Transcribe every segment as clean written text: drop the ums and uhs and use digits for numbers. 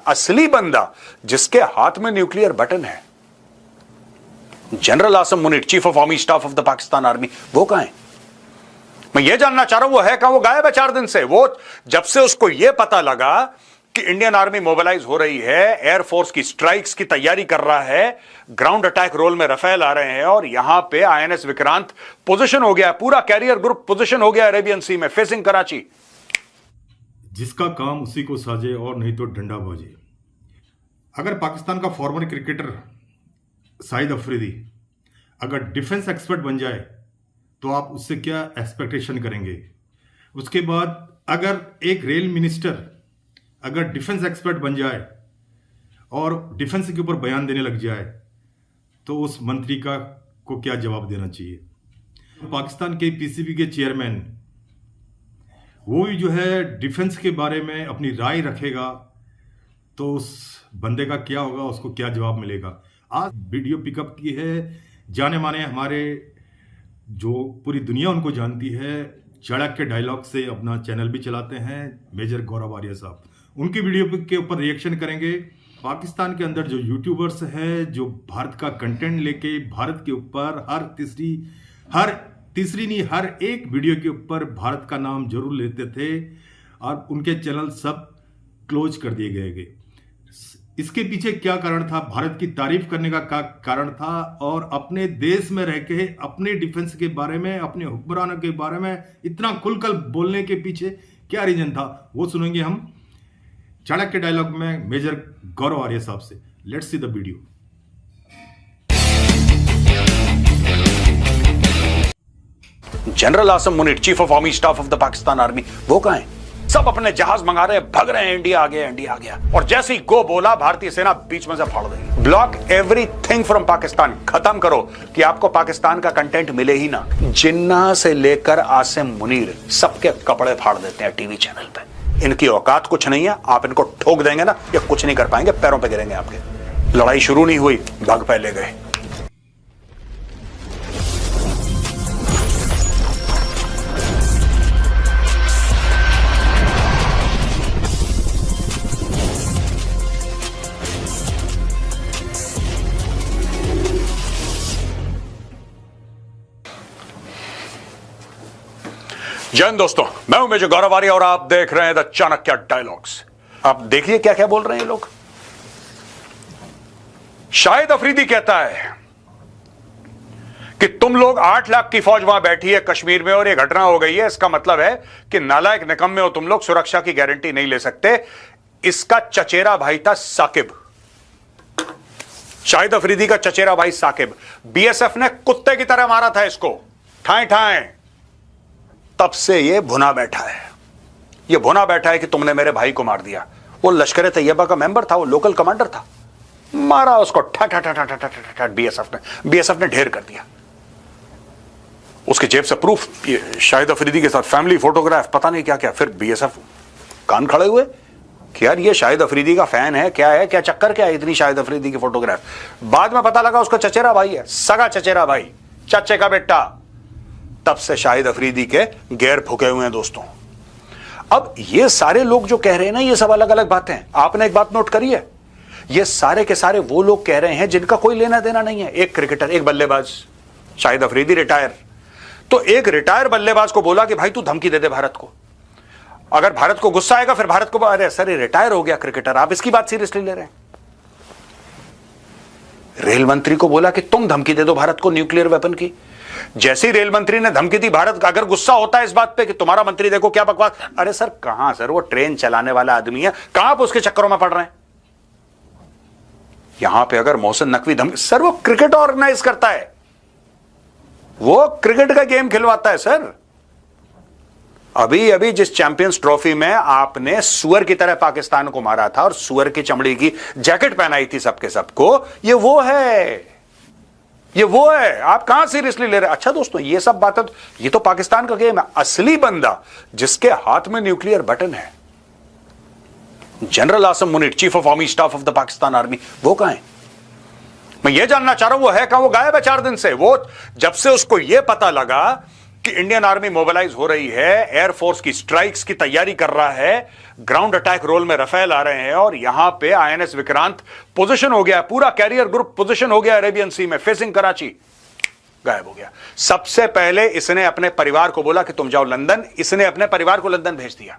असली बंदा जिसके हाथ में न्यूक्लियर बटन है, general Asim Munir, chief of army staff of the Pakistan army, वो कहां है? मैं ये जानना चाह रहा हूं वो है कहां? वो गायब है 4 दिन से। वो जब से उसको यह पता लगा कि इंडियन आर्मी मोबिलाइज हो रही है, एयरफोर्स की स्ट्राइक्स की तैयारी कर रहा है, ग्राउंड अटैक रोल में रफेल आ रहे हैं और यहां पे आईएनएस विक्रांत पोजीशन हो गया, पूरा कैरियर ग्रुप पोजीशन हो गया अरेबियन सी में फेसिंग कराची। जिसका काम उसी को साजे और नहीं तो डंडा बाजे। अगर पाकिस्तान का फॉर्मर क्रिकेटर शाहिद अफरीदी अगर डिफेंस एक्सपर्ट बन जाए तो आप उससे क्या एक्सपेक्टेशन करेंगे? उसके बाद अगर एक रेल मिनिस्टर अगर डिफेंस एक्सपर्ट बन जाए और डिफेंस के ऊपर बयान देने लग जाए तो उस मंत्री को क्या जवाब देना चाहिए? पाकिस्तान के पीसीबी के चेयरमैन वो भी जो है डिफेंस के बारे में अपनी राय रखेगा तो उस बंदे का क्या होगा, उसको क्या जवाब मिलेगा? आज वीडियो पिकअप की है जाने माने हमारे जो पूरी दुनिया उनको जानती है, चाणक्य डायलॉग से अपना चैनल भी चलाते हैं, मेजर गौरव आर्य साहब, उनकी वीडियो के ऊपर रिएक्शन करेंगे। पाकिस्तान के अंदर जो यूट्यूबर्स हैं जो भारत का कंटेंट लेके भारत के ऊपर हर तीसरी नहीं हर एक वीडियो के ऊपर भारत का नाम जरूर लेते थे और उनके चैनल सब क्लोज कर दिए गए। इसके पीछे क्या कारण था? भारत की तारीफ करने का कारण था और अपने देश में रह के अपने डिफेंस के बारे में, अपने हुक्मरानों के बारे में इतना खुलकर बोलने के पीछे क्या रीजन था, वो सुनेंगे हम चाणक्य डायलॉग में मेजर गौरव आर्य साहब से। Let's see the video. General Asim Munir, chief of army staff of the Pakistan army, वो कहां है? सब अपने जहाज मंगा रहे हैं, भग रहे हैं, इंडिया आ गया, इंडिया आ गया। और जैसे ही गो बोला भारतीय सेना बीच में से फाड़ देगी। ब्लॉक एवरीथिंग फ्रॉम पाकिस्तान, खत्म करो कि आपको पाकिस्तान का कंटेंट मिले ही ना। जिन्ना से लेकर आसिम मुनीर सबके कपड़े फाड़ देते हैं टीवी चैनल पे। इनकी औकात कुछ नहीं है, आप इनको ठोक देंगे ना ये कुछ नहीं कर पाएंगे, पैरों पे गिरेंगे आपके। लड़ाई शुरू नहीं हुई, भाग पहले गए। जय हिंद दोस्तों, मैं हूं मेजर गौरव आर्य और आप देख रहे हैं द चाणक्य डायलॉग्स। आप देखिए क्या क्या बोल रहे हैं लोग। शाहिद अफरीदी कहता है कि तुम लोग 8 लाख की फौज वहां बैठी है कश्मीर में और यह घटना हो गई है, इसका मतलब है कि नालायक निकम्मे हो तुम लोग, सुरक्षा की गारंटी नहीं ले सकते। इसका चचेरा भाई था साकिब, शाहिद अफरीदी का चचेरा भाई साकिब। बीएसएफ ने कुत्ते की तरह मारा था इसको, ठाए ठाए। तब से ये भुना बैठा है, ये भुना बैठा है कि तुमने मेरे भाई को मार दिया। वो लश्कर तैयबा का मेंबर था, वो लोकल कमांडर था, मारा उसको ठा ठा ठा ठा ठा ठा ठा। बीएसएफ ने ढेर कर दिया। उसके जेब से प्रूफ, ये शाहिद अफरीदी के साथ फैमिली फोटोग्राफ, पता नहीं क्या क्या। फिर बीएसएफ कान खड़े हुए कि यार ये शाहिद अफरीदी का फैन है, क्या चक्कर क्या है इतनी शाहिद अफरीदी की फोटोग्राफ। बाद में पता लगा उसका चचेरा भाई है, सगा चचेरा भाई, चाचे का बेटा। तब से शाहिद अफरीदी के गैर फूके हुए हैं दोस्तों। अब ये सारे लोग जो कह रहे हैं ना, ये सब अलग अलग बातें हैं। आपने एक बात नोट करी है, ये सारे के सारे वो लोग कह रहे हैं जिनका कोई लेना देना नहीं है। एक क्रिकेटर, एक बल्लेबाज, शाहिद अफरीदी रिटायर, तो एक रिटायर बल्लेबाज को बोला कि भाई तू धमकी दे दे भारत को, अगर भारत को गुस्सा आएगा फिर भारत को, अरे सर ये रिटायर हो गया क्रिकेटर, आप इसकी बात सीरियसली ले रहे हैं। रेल मंत्री को बोला कि तुम धमकी दे दो भारत को न्यूक्लियर वेपन की। जैसी रेल मंत्री ने धमकी दी, भारत अगर गुस्सा होता है इस बात पे कि तुम्हारा मंत्री देखो क्या बकवास। अरे सर कहां सर, वो ट्रेन चलाने वाला आदमी है, कहां आप उसके चक्करों में पड़ रहे हैं। यहां पे अगर मोहसिन नकवी धमकी, सर वो क्रिकेट ऑर्गेनाइज करता है, वो क्रिकेट का गेम खिलवाता है सर। अभी जिस चैंपियंस ट्रॉफी में आपने सुअर की तरह पाकिस्तान को मारा था और सुअर की चमड़ी की जैकेट पहनाई थी सबके सबको, ये वो है, ये वो है। आप कहां सीरियसली ले रहे हैं? अच्छा दोस्तों, ये सब बातें, ये तो पाकिस्तान का गेम है। असली बंदा जिसके हाथ में न्यूक्लियर बटन है, general Asim Munir, chief of army staff of the Pakistan army, वो कहां है? मैं ये जानना चाह रहा हूं वो है कहां? वो गायब है 4 दिन से। वो जब से उसको यह पता लगा कि इंडियन आर्मी मोबिलाइज हो रही है, एयरफोर्स की स्ट्राइक्स की तैयारी कर रहा है, ग्राउंड अटैक रोल में रफेल आ रहे हैं और यहां पे आईएनएस विक्रांत पोजीशन हो गया, पूरा कैरियर ग्रुप पोजीशन हो गया अरेबियन सी में, फेसिंग कराची, गायब हो गया। सबसे पहले इसने अपने परिवार को बोला कि तुम जाओ लंदन, इसने अपने परिवार को लंदन भेज दिया।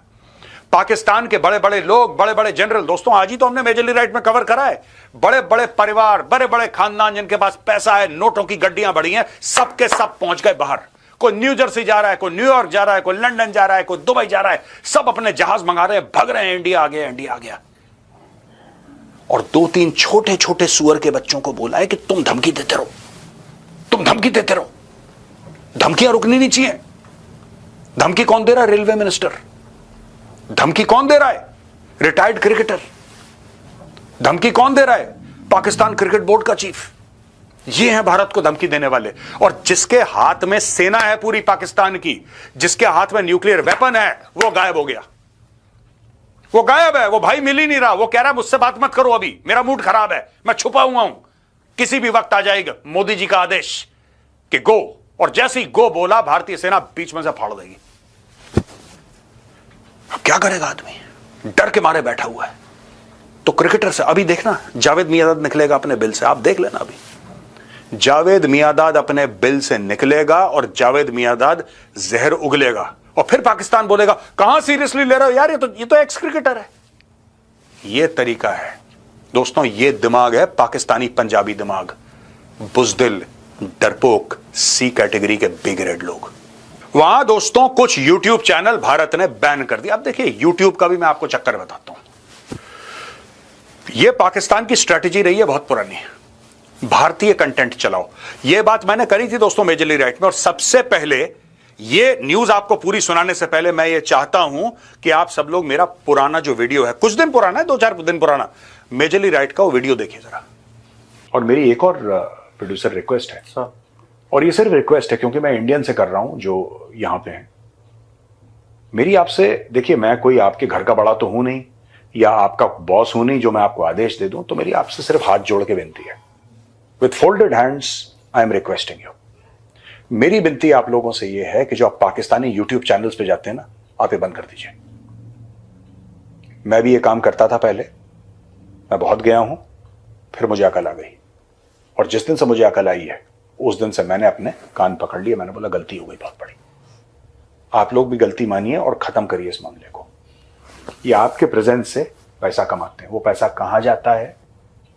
पाकिस्तान के बड़े बड़े लोग, बड़े बड़े जनरल, दोस्तों आज ही तो हमने मेजरली राइट में कवर करा है, बड़े बड़े परिवार, बड़े बड़े खानदान जिनके पास पैसा है, नोटों की गड्डियां बढ़ी हैं, सबके सब पहुंच गए बाहर। कोई न्यू जर्सी जा रहा है, कोई न्यूयॉर्क जा रहा है, कोई लंदन जा रहा है, कोई दुबई जा रहा है, सब अपने जहाज मंगा रहे हैं, भग रहे हैं, इंडिया आ गया, इंडिया आ गया। और 2-3 छोटे छोटे सुअर के बच्चों को बोला है कि तुम धमकी देते रहो, तुम धमकी देते रहो। धमकियां रुकनी नहीं चाहिए। धमकी कौन दे रहा है? Railway minister. धमकी कौन दे रहा है? Retired cricketer. धमकी कौन दे रहा है? पाकिस्तान क्रिकेट बोर्ड का चीफ। ये हैं भारत को धमकी देने वाले। और जिसके हाथ में सेना है पूरी पाकिस्तान की, जिसके हाथ में न्यूक्लियर वेपन है, वो गायब हो गया, वो गायब है, वो भाई मिल ही नहीं रहा। वो कह रहा है मुझसे बात मत करो, अभी मेरा मूड खराब है, मैं छुपा हुआ हूं, किसी भी वक्त आ जाएगा मोदी जी का आदेश कि गो। और जैसे ही गो बोला, भारतीय सेना बीच में से फाड़ देगी। अब क्या करेगा आदमी? डर के मारे बैठा हुआ है। तो क्रिकेटर से अभी देखना, जावेद मियांदाद निकलेगा अपने बिल से, आप देख लेना। अभी जावेद मियांदाद अपने बिल से निकलेगा और जावेद मियांदाद जहर उगलेगा और फिर पाकिस्तान बोलेगा कहां सीरियसली ले रहे हो यार, ये तो एक्स क्रिकेटर है। ये तरीका है दोस्तों, ये दिमाग है पाकिस्तानी पंजाबी दिमाग। बुजदिल, डरपोक, सी कैटेगरी के बी ग्रेड लोग। वहां दोस्तों कुछ यूट्यूब चैनल भारत ने बैन कर दिया। अब देखिए यूट्यूब का भी मैं आपको चक्कर बताता हूं। यह पाकिस्तान की स्ट्रेटेजी रही है बहुत पुरानी, भारतीय कंटेंट चलाओ। यह बात मैंने करी थी दोस्तों मेजरली राइट में। और सबसे पहले यह न्यूज आपको पूरी सुनाने से पहले मैं यह चाहता हूं कि आप सब लोग मेरा पुराना जो वीडियो है, कुछ दिन पुराना है, 2-4 दिन पुराना, मेजरली राइट का वो वीडियो देखिए जरा। और मेरी एक और प्रोड्यूसर रिक्वेस्ट है सर, और ये सिर्फ रिक्वेस्ट है क्योंकि मैं इंडियन से कर रहा हूं जो यहां पे हैं। मेरी आपसे, देखिए मैं कोई आपके घर का बड़ा तो हूं नहीं या आपका बॉस हूं नहीं जो मैं आपको आदेश दे दूं, तो मेरी आपसे सिर्फ हाथ जोड़ के विनती है। With folded hands I am requesting you. मेरी विनती आप लोगों से यह है कि जो आप पाकिस्तानी यूट्यूब चैनल्स पे जाते हैं ना, आप ये बंद कर दीजिए। मैं भी ये काम करता था पहले, मैं बहुत गया हूं, फिर मुझे अकल आ गई। और जिस दिन से मुझे अकल आई है उस दिन से मैंने अपने कान पकड़ लिए, मैंने बोला गलती हो गई बहुत बड़ी। आप लोग भी गलती मानिए और खत्म करिए इस मामले को। ये आपके प्रेजेंस से पैसा कमाते हैं, वो पैसा कहां जाता है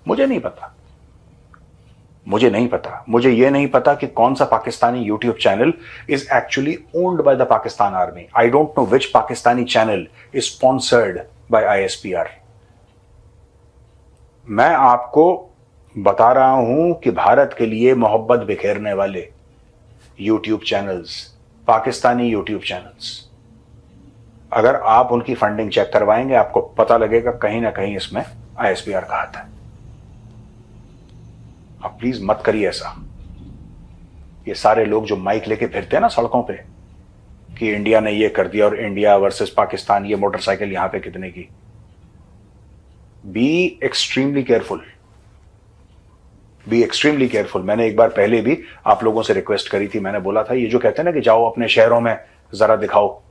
मुझे नहीं पता, मुझे नहीं पता। मुझे यह नहीं पता कि कौन सा Pakistani YouTube channel is actually owned by the Pakistan army. I don't know which Pakistani channel is sponsored by ISPR। मैं आपको बता रहा हूं कि भारत के लिए मोहब्बत बिखेरने वाले YouTube channels, Pakistani YouTube channels, अगर आप उनकी फंडिंग चेक करवाएंगे आपको पता लगेगा कहीं ना कहीं इसमें ISPR का हाथ है। आप प्लीज मत करिए ऐसा। ये सारे लोग जो माइक लेके फिरते हैं ना सड़कों पे कि इंडिया ने ये कर दिया और इंडिया वर्सेस पाकिस्तान, ये मोटरसाइकिल यहां पे कितने की, be extremely careful, be extremely careful. मैंने एक बार पहले भी आप लोगों से रिक्वेस्ट करी थी, मैंने बोला था ये जो कहते हैं ना कि जाओ अपने शहरों में जरा दिखाओ,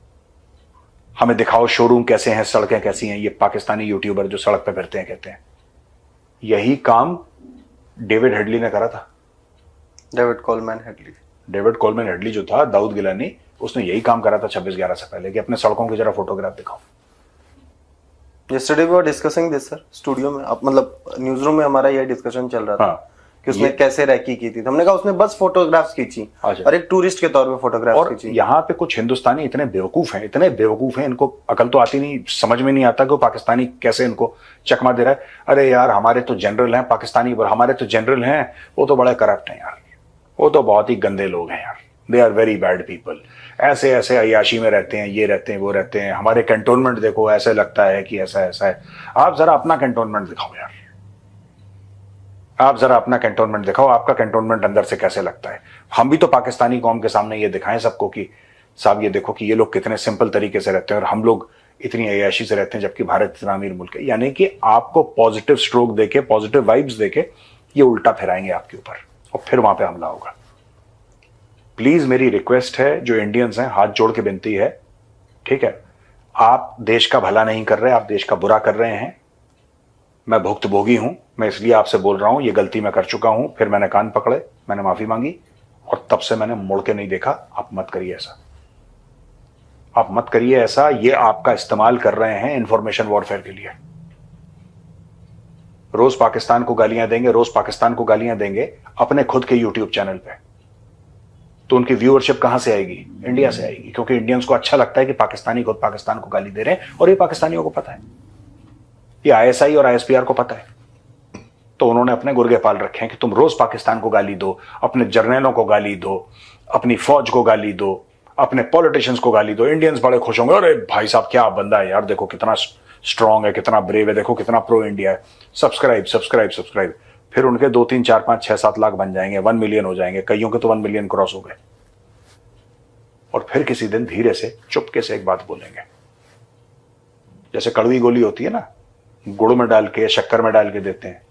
हमें दिखाओ शोरूम कैसे हैं, सड़कें कैसी हैं। ये पाकिस्तानी यूट्यूबर जो सड़क पे फिरते हैं कहते हैं, यही काम डेविड हेडली ने करा था। डेविड कोलमैन हेडली जो था, दाऊद गिलानी, उसने यही काम करा था 26/11 से पहले कि अपने सड़कों की जरा फोटोग्राफ दिखाओ। Yesterday we were discussing this sir, studio में, अब मतलब न्यूज रूम में हमारा यह डिस्कशन चल रहा था। हाँ, कि उसने कैसे रैकी की थी। हमने कहा उसने बस फोटोग्राफ्स खींची और एक टूरिस्ट के तौर पे फोटोग्राफ्स खींची। यहाँ पे कुछ हिंदुस्तानी इतने बेवकूफ हैं, इतने बेवकूफ हैं, इनको अकल तो आती नहीं, समझ में नहीं आता कि वो पाकिस्तानी कैसे इनको चकमा दे रहा है। अरे यार हमारे तो जनरल हैं पाकिस्तानी, हमारे तो जनरल हैं, वो तो बड़े करप्ट हैं यार, वो तो बहुत ही गंदे लोग हैं यार, they are very bad people. ऐसे ऐसे अयाशी में रहते हैं, ये रहते हैं, वो रहते हैं। हमारे कैंटोनमेंट देखो, ऐसे लगता है कि ऐसा ऐसा है। आप जरा अपना कैंटोनमेंट दिखाओ यार, आप जरा अपना कैंटोनमेंट दिखाओ, आपका कैंटोनमेंट अंदर से कैसे लगता है। हम भी तो पाकिस्तानी कौम के सामने ये दिखाएं सबको कि साहब ये देखो कि ये लोग कितने सिंपल तरीके से रहते हैं और हम लोग इतनी अयाशी से रहते हैं, जबकि भारत इतना अमीर मुल्क है। यानी कि आपको पॉजिटिव स्ट्रोक देके, पॉजिटिव वाइब्स देके ये उल्टा फिराएंगे आपके ऊपर और फिर वहां पे हमला होगा। प्लीज मेरी रिक्वेस्ट है, जो इंडियंस हैं हाथ जोड़ के विनती है, ठीक है, आप देश का भला नहीं कर रहे, आप देश का बुरा कर रहे हैं। मैं भुक्तभोगी हूं, मैं इसलिए आपसे बोल रहा हूं, ये गलती मैं कर चुका हूं। फिर मैंने कान पकड़े, मैंने माफी मांगी और तब से मैंने मुड़ के नहीं देखा। आप मत करिए ऐसा, आप मत करिए ऐसा। ये आपका इस्तेमाल कर रहे हैं इंफॉर्मेशन वॉरफेयर के लिए। रोज पाकिस्तान को गालियां देंगे, रोज पाकिस्तान को गालियां देंगे अपने खुद के यूट्यूब चैनल पे, तो उनकी व्यूअरशिप कहां से आएगी? इंडिया से आएगी, क्योंकि इंडियंस को अच्छा लगता है कि पाकिस्तानी खुद पाकिस्तान को गाली दे रहे हैं, और ये पाकिस्तानियों को पता है, ये आईएसआई और आईएसपीआर को पता है। तो उन्होंने अपने गुर्गे पाल रखे हैं कि तुम रोज पाकिस्तान को गाली दो, अपने जर्नैलों को गाली दो, अपनी फौज को गाली दो, अपने पॉलिटिशियंस को गाली दो। इंडियंस बड़े खुश होंगे, अरे भाई साहब क्या बंदा है यार, देखो कितना स्ट्रांग है, कितना ब्रेव है, देखो कितना प्रो इंडिया है, सब्सक्राइब सब्सक्राइब सब्सक्राइब। फिर उनके 2 3 4 5 6 7 लाख बन जाएंगे, 1 मिलियन हो जाएंगे, कईयों के तो 1 मिलियन क्रॉस हो गए। और फिर किसी दिन धीरे से चुपके से एक बात बोलेंगे, जैसे कड़वी गोली होती है ना, गुड़ में डाल के शक्कर में डाल के देते हैं,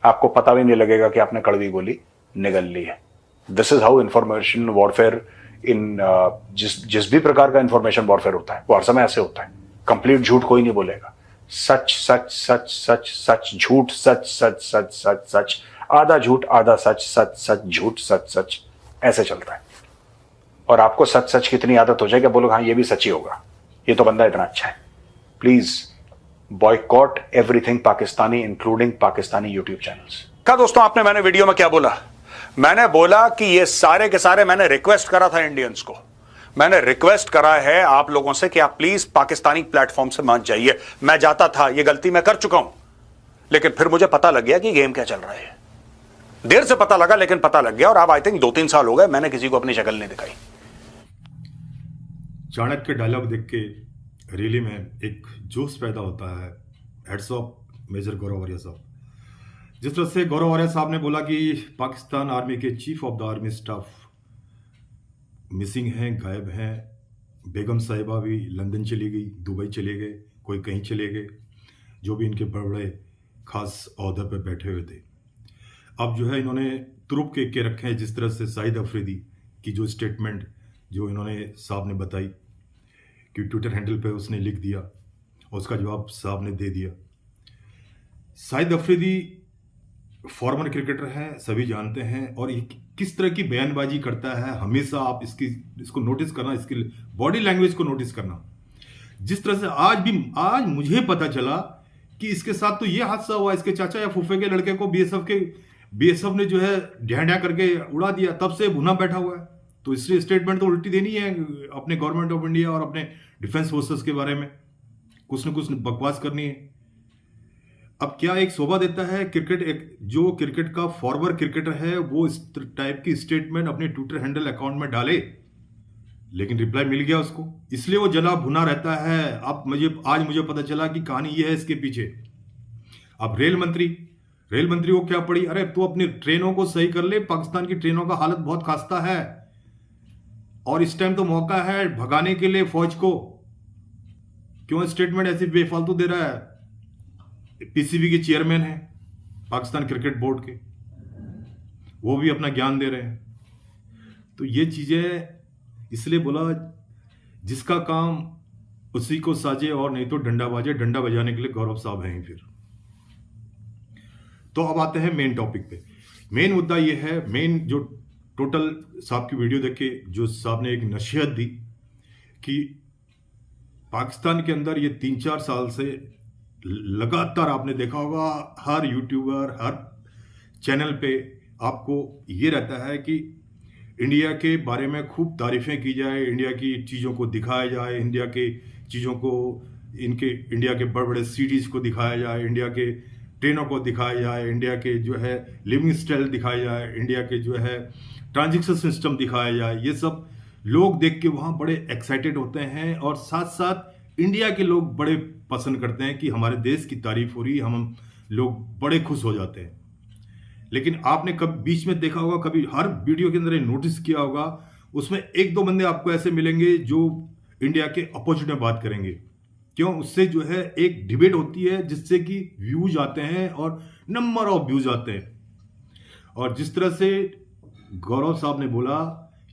आपको पता भी नहीं लगेगा कि आपने कड़वी गोली निगल ली है। This is how information warfare इन जिस भी प्रकार का इंफॉर्मेशन वॉरफेयर होता है वो हर समय ऐसे होता है। कंप्लीट झूठ कोई नहीं बोलेगा, सच सच सच सच सच, झूठ सच सच सच सच सच, आधा झूठ आधा सच, सच सच झूठ सच सच, ऐसे चलता है। और आपको सच सच की इतनी आदत हो जाए कि बोलो हाँ ये भी सच ही होगा, ये तो बंदा इतना अच्छा है। Please boycott everything Pakistani, including Pakistani YouTube channels. क्या दोस्तों, आपने मैंने वीडियो में क्या बोला? मैंने बोला कि ये सारे के सारे, मैंने रिक्वेस्ट करा था इंडियंस को, मैंने रिक्वेस्ट करा है आप लोगों से कि आप प्लीज पाकिस्तानी प्लेटफॉर्म से मत जाइए। मैं जाता था, ये गलती मैं कर चुका हूं, लेकिन फिर मुझे पता लग गया कि गेम क्या चल रहा है। देर से पता लगा, लेकिन पता लग गया। और अब आई थिंक 2-3 साल हो गए मैंने किसी को अपनी शक्ल नहीं दिखाई। चाणक्य डायलॉग देख के रियली में एक जोश पैदा होता है। हेड्स ऑफ मेजर गौरव आर्या साहब। जिस तरह से गौरव आर्या साहब ने बोला कि पाकिस्तान आर्मी के chief of the army staff missing हैं, गायब हैं। बेगम साहिबा भी लंदन चली गई, दुबई चले गए, कोई कहीं चले गए, जो भी इनके बड़े बड़े खास ओहदे पर बैठे हुए थे। अब जो है इन्होंने तुरुप के रखे हैं। जिस तरह से शाहिद अफरीदी की जो स्टेटमेंट जो इन्होंने साहब ने बताई कि ट्विटर हैंडल पे उसने लिख दिया और उसका जवाब साहब ने दे दिया। शाहिद अफरीदी फॉर्मर क्रिकेटर हैं, सभी जानते हैं, और ये किस तरह की बयानबाजी करता है हमेशा। आप इसको नोटिस करना, इसकी बॉडी लैंग्वेज को नोटिस करना। जिस तरह से आज मुझे पता चला कि इसके साथ तो ये हादसा हुआ, इसके चाचा या फूफे के लड़के को बीएसएफ ने जो है ढैंढा करके उड़ा दिया, तब से भुना बैठा हुआ है। तो इसलिए स्टेटमेंट तो उल्टी देनी है अपने गवर्नमेंट ऑफ इंडिया और अपने डिफेंस फोर्सेस के बारे में, कुछ न कुछ बकवास करनी है। अब क्या एक शोभा देता है जो क्रिकेट का फॉरवर्ड क्रिकेटर है वो इस टाइप की स्टेटमेंट अपने ट्विटर हैंडल अकाउंट में डाले, लेकिन रिप्लाई मिल गया उसको, इसलिए वो जला भुना रहता है। अब आज मुझे पता चला कि कहानी ये है इसके पीछे। अब रेल मंत्री को क्या पड़ी, अरे तू अपनी ट्रेनों को सही कर ले, पाकिस्तान की ट्रेनों का हालत बहुत खस्ता है और इस टाइम तो मौका है भगाने के लिए फौज को। क्यों स्टेटमेंट ऐसी बेफालतू दे रहा है? पीसीबी के चेयरमैन हैं पाकिस्तान क्रिकेट बोर्ड के, वो भी अपना ज्ञान दे रहे हैं। तो ये चीजें इसलिए बोला, जिसका काम उसी को साजे और नहीं तो डंडा बाजे। डंडा बजाने के लिए गौरव साहब हैं। फिर तो अब आते हैं मेन टॉपिक पे। मेन मुद्दा ये है, मेन जो टोटल साहब की वीडियो देख के जो साहब ने एक नसीहत दी कि पाकिस्तान के अंदर ये 3-4 साल से लगातार आपने देखा होगा हर यूट्यूबर, हर चैनल पे आपको ये रहता है कि इंडिया के बारे में खूब तारीफें की जाए, इंडिया की चीज़ों को दिखाया जाए, इंडिया के चीज़ों को, इंडिया के बड़े बड़े सिटीज को दिखाया जाए, इंडिया के ट्रेनों को दिखाया जाए, इंडिया के जो है लिविंग स्टाइल दिखाया जाए, इंडिया के जो है ट्रांजैक्शन सिस्टम दिखाया जाए। ये सब लोग देख के वहाँ बड़े एक्साइटेड होते हैं और साथ साथ इंडिया के लोग बड़े पसंद करते हैं कि हमारे देश की तारीफ हो रही, हम लोग बड़े खुश हो जाते हैं। लेकिन आपने कभी बीच में देखा होगा, कभी हर वीडियो के अंदर नोटिस किया होगा, उसमें 1-2 बंदे आपको ऐसे मिलेंगे जो इंडिया के अपोजिट में बात करेंगे। क्यों? उससे जो है एक डिबेट होती है जिससे कि व्यूज आते हैं और नंबर ऑफ व्यूज आते हैं। और जिस तरह से गौरव साहब ने बोला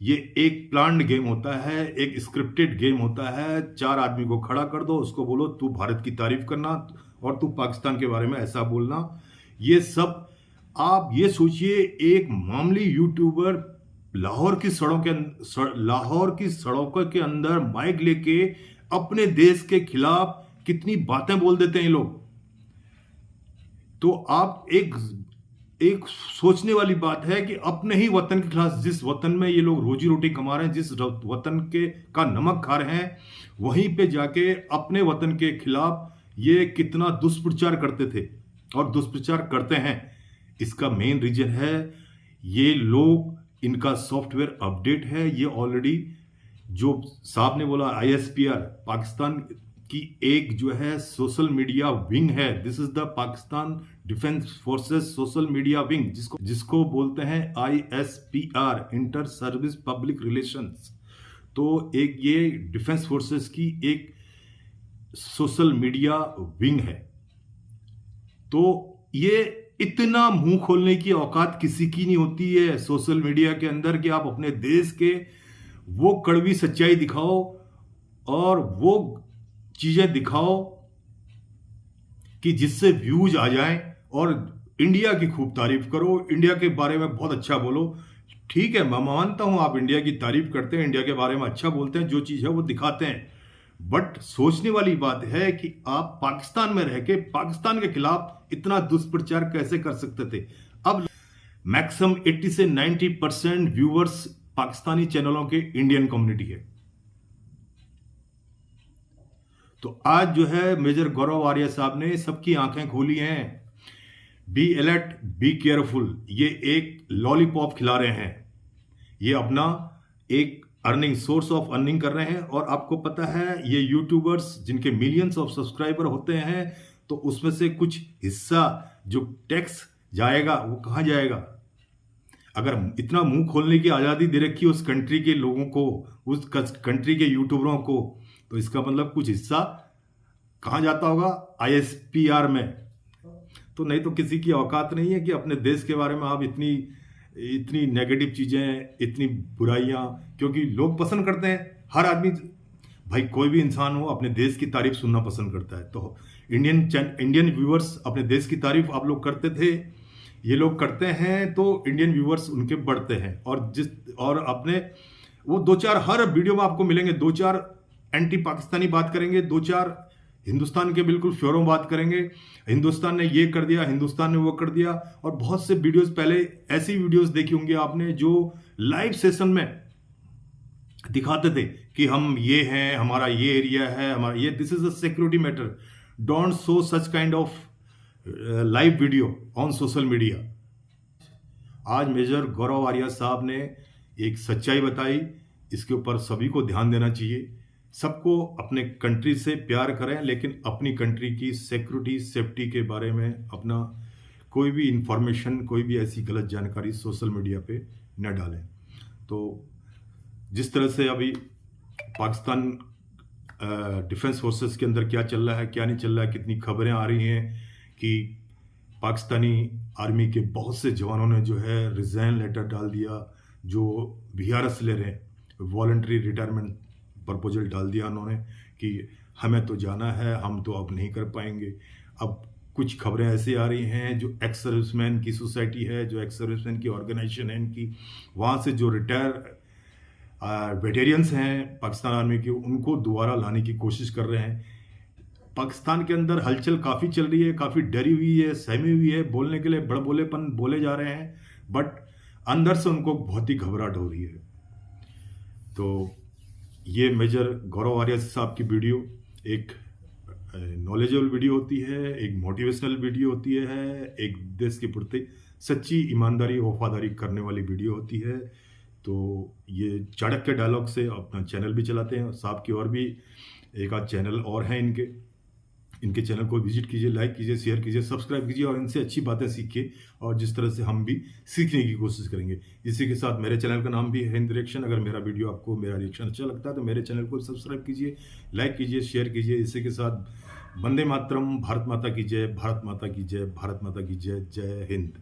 ये एक प्लान्ड गेम होता है, एक स्क्रिप्टेड गेम होता है। 4 आदमी को खड़ा कर दो, उसको बोलो तू भारत की तारीफ करना और तू पाकिस्तान के बारे में ऐसा बोलना। ये सब आप ये सोचिए, एक मामूली यूट्यूबर लाहौर की सड़कों के अंदर माइक लेके अपने देश के खिलाफ कितनी बातें बोल देते हैं ये लोग। तो आप एक सोचने वाली बात है कि अपने ही वतन के खिलाफ, जिस वतन में ये लोग रोजी रोटी कमा रहे हैं, जिस वतन के का नमक खा रहे हैं, वहीं पे जाके अपने वतन के खिलाफ ये कितना दुष्प्रचार करते थे और दुष्प्रचार करते हैं। इसका मेन रीजन है ये लोग, इनका सॉफ्टवेयर अपडेट है। ये ऑलरेडी जो साहब ने बोला ISPR, पाकिस्तान की एक जो है सोशल मीडिया विंग है। This is the Pakistan defence forces social media wing, जिसको बोलते हैं ISPR, inter service public relations. तो एक ये डिफेंस फोर्सेस की एक सोशल मीडिया विंग है। तो ये इतना मुंह खोलने की औकात किसी की नहीं होती है सोशल मीडिया के अंदर कि आप अपने देश के वो कड़वी सच्चाई दिखाओ और वो चीजें दिखाओ कि जिससे व्यूज आ जाएं और इंडिया की खूब तारीफ करो, इंडिया के बारे में बहुत अच्छा बोलो। ठीक है, मैं मानता हूं आप इंडिया की तारीफ करते हैं, इंडिया के बारे में अच्छा बोलते हैं, जो चीज है वो दिखाते हैं। बट सोचने वाली बात है कि आप पाकिस्तान में रह के पाकिस्तान के खिलाफ इतना दुष्प्रचार कैसे कर सकते थे। अब मैक्सिमम 80 से 90% व्यूअर्स पाकिस्तानी चैनलों के इंडियन कम्युनिटी है। तो आज जो है मेजर गौरव आर्या साहब ने सबकी आंखें खोली हैं। Be alert, be careful. ये एक लॉलीपॉप खिला रहे हैं, ये अपना एक अर्निंग, सोर्स ऑफ अर्निंग कर रहे हैं। और आपको पता है ये यूट्यूबर्स जिनके मिलियंस ऑफ सब्सक्राइबर होते हैं, तो उसमें से कुछ हिस्सा जो टैक्स जाएगा वो कहाँ जाएगा? अगर इतना मुंह खोलने की आज़ादी दे रखी है उस कंट्री के लोगों को, उस कंट्री के यूट्यूबरों को, तो इसका मतलब कुछ हिस्सा कहाँ जाता होगा? ISPR में। तो नहीं तो किसी की औकात नहीं है कि अपने देश के बारे में आप इतनी नेगेटिव चीजें, इतनी बुराइयां, क्योंकि लोग पसंद करते हैं। हर आदमी, भाई कोई भी इंसान हो, अपने देश की तारीफ सुनना पसंद करता है। तो इंडियन व्यूअर्स अपने देश की तारीफ आप लोग करते थे, ये लोग करते हैं, तो इंडियन व्यूअर्स उनके बढ़ते हैं। और अपने वो 2-4 हर वीडियो में आपको मिलेंगे, 2-4 एंटी पाकिस्तानी बात करेंगे, 2-4 हिंदुस्तान के बिल्कुल फ्योरों बात करेंगे। हिंदुस्तान ने ये कर दिया, हिंदुस्तान ने वो कर दिया। और बहुत से वीडियोस, पहले ऐसी वीडियोस देखी होंगी आपने जो लाइव सेशन में दिखाते थे कि हम ये हैं, हमारा ये एरिया है, हमारा ये, this is a security matter, don't show such kind of live video on social media. आज मेजर गौरव आर्या साहब ने एक सच्चाई बताई, इसके ऊपर सभी को ध्यान देना चाहिए। सबको अपने कंट्री से प्यार करें, लेकिन अपनी कंट्री की सिक्योरिटी, सेफ्टी के बारे में अपना कोई भी इंफॉर्मेशन, कोई भी ऐसी गलत जानकारी सोशल मीडिया पे न डालें। तो जिस तरह से अभी पाकिस्तान डिफेंस फोर्सेस के अंदर क्या चल रहा है, क्या नहीं चल रहा है, कितनी खबरें आ रही हैं कि पाकिस्तानी आर्मी के बहुत से जवानों ने जो है रिजाइन लेटर डाल दिया, जो VRS ले रहे हैं, वॉलंटरी रिटायरमेंट प्रपोजल डाल दिया उन्होंने कि हमें तो जाना है, हम तो अब नहीं कर पाएंगे। अब कुछ खबरें ऐसी आ रही हैं, जो एक्स सर्विसमैन की सोसाइटी है, जो एक्स सर्विसमैन की ऑर्गेनाइजेशन है इनकी, वहाँ से जो रिटायर वेटेरियंस हैं पाकिस्तान आर्मी के, उनको दोबारा लाने की कोशिश कर रहे हैं। पाकिस्तान के अंदर हलचल काफ़ी चल रही है, काफ़ी डरी हुई है, सहमी हुई है, बोलने के लिए बड़बोलेपन बोले जा रहे हैं, बट अंदर से उनको बहुत ही घबराहट हो रही है। तो ये मेजर गौरव आर्या साहब की वीडियो एक नॉलेजेबल वीडियो होती है, एक मोटिवेशनल वीडियो होती है, एक देश के प्रति सच्ची ईमानदारी, वफादारी करने वाली वीडियो होती है। तो ये चाणक्य डायलॉग से अपना चैनल भी चलाते हैं साहब की, और भी एक आध चैनल और हैं इनके चैनल को विजिट कीजिए, लाइक कीजिए, शेयर कीजिए, सब्सक्राइब कीजिए और इनसे अच्छी बातें सीखिए, और जिस तरह से हम भी सीखने की कोशिश करेंगे। इसी के साथ मेरे चैनल का नाम भी है हिंद रिएक्शन। अगर मेरा वीडियो आपको, मेरा रिएक्शन अच्छा लगता है तो मेरे चैनल को सब्सक्राइब कीजिए, लाइक कीजिए, शेयर कीजिए। इसी के साथ वंदे मातरम, भारत माता की जय, भारत माता की जय, भारत माता की जय, जय हिंद।